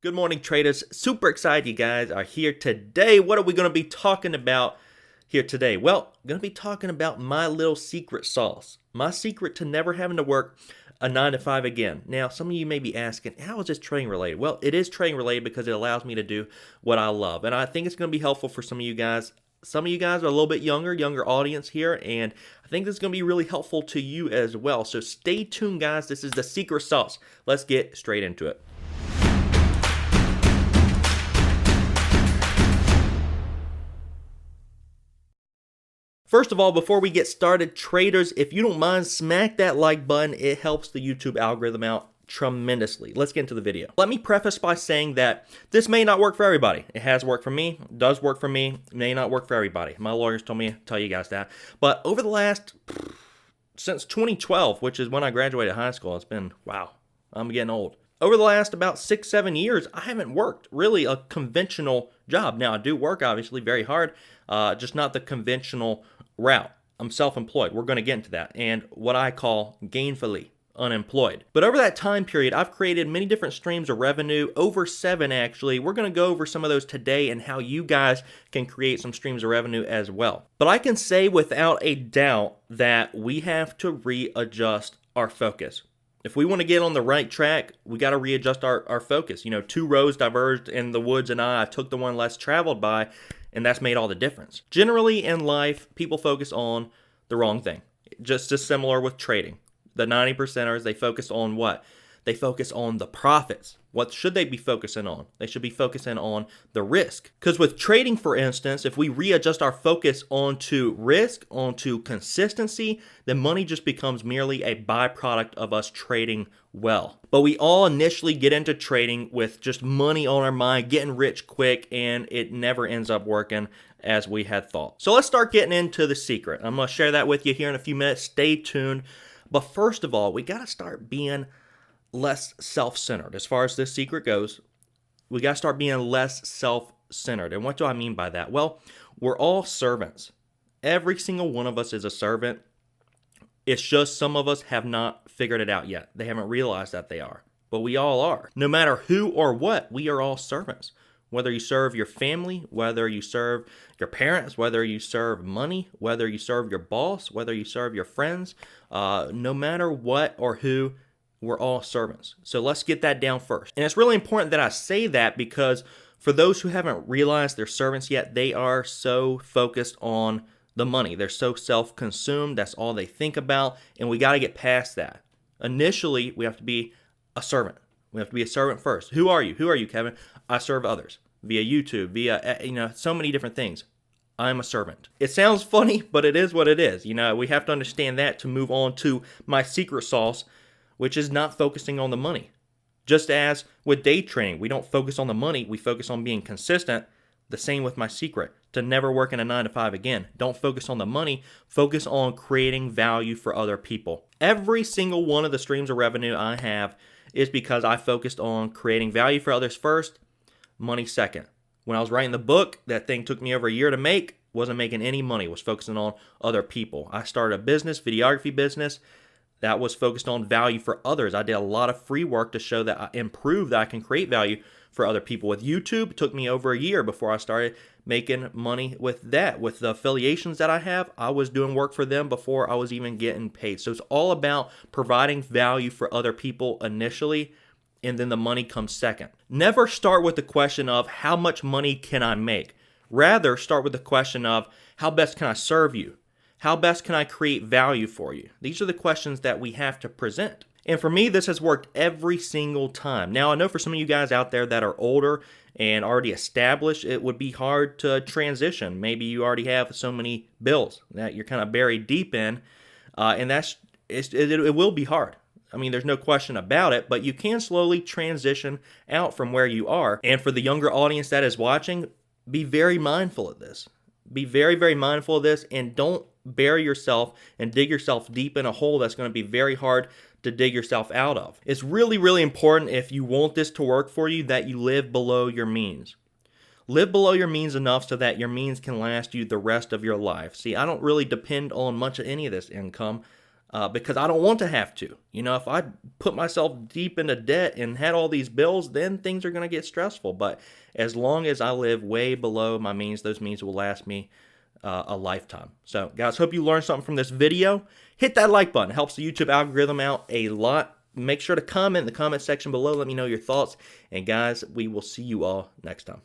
Good morning, traders. Super excited you guys are here today. What are we going to be talking about here today? Well, I'm going to be talking about my little secret sauce. My secret to never having to work a 9 to 5 again. Now, some of you may be asking, how is this trading related? Well, it is trading related because it allows me to do what I love. And I think it's going to be helpful for some of you guys. Some of you guys are a little bit younger audience here, and I think this is going to be really helpful to you as well. So stay tuned, guys. This is the secret sauce. Let's get straight into it. First of all, before we get started, traders, if you don't mind, smack that like button. It helps the YouTube algorithm out tremendously. Let's get into the video. Let me preface by saying that this may not work for everybody. It has worked for me, does work for me, may not work for everybody. My lawyers told me to tell you guys that. But over the last, since 2012, which is when I graduated high school, it's been, wow, I'm getting old. Over the last about 6-7 years, I haven't worked really a conventional job. Now, I do work, obviously, very hard, just not the conventional route. I'm self-employed. We're going to get into that. And what I call gainfully unemployed. But over that time period, I've created many different streams of revenue, over 7 actually. We're going to go over some of those today and how you guys can create some streams of revenue as well. But I can say without a doubt that we have to readjust our focus. If we want to get on the right track, we got to readjust our focus. You know, 2 roads diverged in the woods and I took the one less traveled by, and that's made all the difference. Generally in life, people focus on the wrong thing. Just as similar with trading. The 90%ers, they focus on what? They focus on the profits. What should they be focusing on? They should be focusing on the risk. Because with trading, for instance, if we readjust our focus onto risk, onto consistency, then money just becomes merely a byproduct of us trading well. But we all initially get into trading with just money on our mind, getting rich quick, and it never ends up working as we had thought. So let's start getting into the secret. I'm going to share that with you here in a few minutes. Stay tuned. But first of all, we got to start being less self-centered. As far as this secret goes, we got to start being less self-centered. And what do I mean by that? Well, we're all servants. Every single one of us is a servant. It's just some of us have not figured it out yet. They haven't realized that they are. But we all are. No matter who or what, we are all servants. Whether you serve your family, whether you serve your parents, whether you serve money, whether you serve your boss, whether you serve your friends, no matter what or who, we're all servants. So let's get that down first. And it's really important that I say that because for those who haven't realized they're servants yet, they are so focused on the money. They're so self-consumed. That's all they think about. And we got to get past that. Initially, we have to be a servant. We have to be a servant first. Who are you? Who are you, Kevin? I serve others via YouTube, via, so many different things. I'm a servant. It sounds funny, but it is what it is. We have to understand that to move on to my secret sauce, which is not focusing on the money. Just as with day trading, we don't focus on the money, we focus on being consistent. The same with my secret, to never work in a 9 to 5 again. Don't focus on the money, focus on creating value for other people. Every single one of the streams of revenue I have is because I focused on creating value for others first, money second. When I was writing the book, that thing took me over a year to make, wasn't making any money, was focusing on other people. I started a business, videography business, that was focused on value for others. I did a lot of free work to show that I improved, that I can create value for other people. With YouTube, it took me over a year before I started making money with that. With the affiliations that I have, I was doing work for them before I was even getting paid. So it's all about providing value for other people initially, and then the money comes second. Never start with the question of how much money can I make? Rather, start with the question of how best can I serve you? How best can I create value for you? These are the questions that we have to present. And for me, this has worked every single time. Now, I know for some of you guys out there that are older and already established, it would be hard to transition. Maybe you already have so many bills that you're kind of buried deep in, and it will be hard. I mean, there's no question about it, but you can slowly transition out from where you are. And for the younger audience that is watching, be very mindful of this. Be very, very mindful of this, and don't bury yourself and dig yourself deep in a hole that's going to be very hard to dig yourself out of. It's really, really important, if you want this to work for you, that you live below your means. Live below your means enough so that your means can last you the rest of your life. See, I don't really depend on much of any of this income. because I don't want to have to. You know, if I put myself deep into debt and had all these bills, then things are going to get stressful. But as long as I live way below my means, those means will last me a lifetime. So, guys, hope you learned something from this video. Hit that like button. It helps the YouTube algorithm out a lot. Make sure to comment in the comment section below. Let me know your thoughts. And, guys, we will see you all next time.